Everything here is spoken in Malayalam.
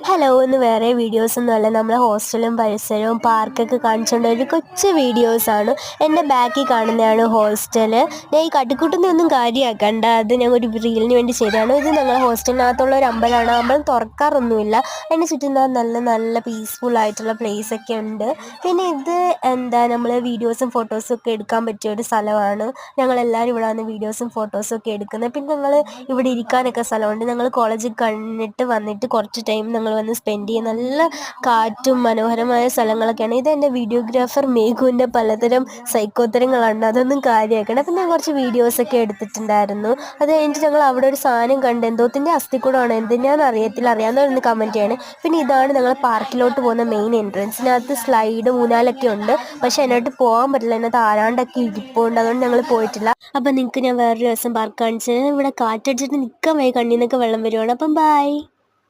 ഹലോ ഇന്ന് വേറെ വീഡിയോസൊന്നുമല്ല, നമ്മളെ ഹോസ്റ്റലും പരിസരവും പാർക്കൊക്കെ കാണിച്ചുകൊണ്ട് ഒരു കൊച്ചു വീഡിയോസാണ്. എൻ്റെ ബാക്കിൽ കാണുന്നതാണ് ഹോസ്റ്റൽ. ഞാൻ ഈ കാട്ടിക്കൂട്ടുന്ന ഒന്നും കാര്യമാക്കണ്ട, അത് ഞാൻ ഒരു റീലിന് വേണ്ടി ചെയ്തതാണ്. ഇത് ഞങ്ങളുടെ ഹോസ്റ്റലിനകത്തുള്ള ഒരു അമ്പലമാണ്. അമ്പലം തുറക്കാറൊന്നുമില്ല. അതിന് ചുറ്റും നല്ല നല്ല പീസ്ഫുൾ ആയിട്ടുള്ള പ്ലേസൊക്കെ ഉണ്ട്. പിന്നെ ഇത് നമ്മൾ വീഡിയോസും ഫോട്ടോസും ഒക്കെ എടുക്കാൻ പറ്റിയ ഒരു സ്ഥലമാണ്. ഞങ്ങളെല്ലാവരും ഇവിടെ വന്ന് വീഡിയോസും ഫോട്ടോസും ഒക്കെ എടുക്കുന്നത്. പിന്നെ ഞങ്ങൾ ഇവിടെ ഇരിക്കാനൊക്കെ സ്ഥലമുണ്ട്. ഞങ്ങൾ കോളേജിൽ കഴിഞ്ഞിട്ട് വന്നിട്ട് കുറച്ച് ടൈം ഞങ്ങൾ വന്ന് സ്പെൻഡ് ചെയ്യും. നല്ല കാറ്റും മനോഹരമായ സ്ഥലങ്ങളൊക്കെയാണ്. ഇതെൻ്റെ വീഡിയോഗ്രാഫർ മേഘുവിൻ്റെ പലതരം സൈക്കോത്തരങ്ങളാണ്, അതൊന്നും കാര്യമാക്കണം. അപ്പം ഞാൻ കുറച്ച് വീഡിയോസൊക്കെ എടുത്തിട്ടുണ്ടായിരുന്നു. അത് കഴിഞ്ഞിട്ട് ഞങ്ങൾ അവിടെ ഒരു സാധനം കണ്ട്, എന്തോത്തിൻ്റെ അസ്ഥിക്കൂടമാണ്, എന്തിനാണെന്ന് അറിയത്തില്ല, അറിയാവുന്നവരൊന്ന് കമൻറ്റ് ചെയ്യണേ. പിന്നെ ഇതാണ് ഞങ്ങൾ പാർക്കിലോട്ട് പോകുന്ന മെയിൻ എൻട്രൻസ്. ഇതിനകത്ത് സ്ലൈഡ് ഊഞ്ഞാലൊക്കെ ഉണ്ട്, പക്ഷെ അതിനകത്ത് പോകാൻ പറ്റില്ല, അതിനകത്ത് ആരാണ്ടൊക്കെ ഇരിപ്പുണ്ട്, അതുകൊണ്ട് ഞങ്ങൾ പോയിട്ടില്ല. അപ്പം നിങ്ങൾക്ക് ഞാൻ വേറൊരു ദിവസം പാർക്ക് കാണിച്ചത്. ഇവിടെ കാറ്റടിച്ചിട്ട് നിൽക്കാൻ വയ്യ, കണ്ണിൽ നിന്നൊക്കെ വെള്ളം വരുവാണ്. അപ്പം ബൈ.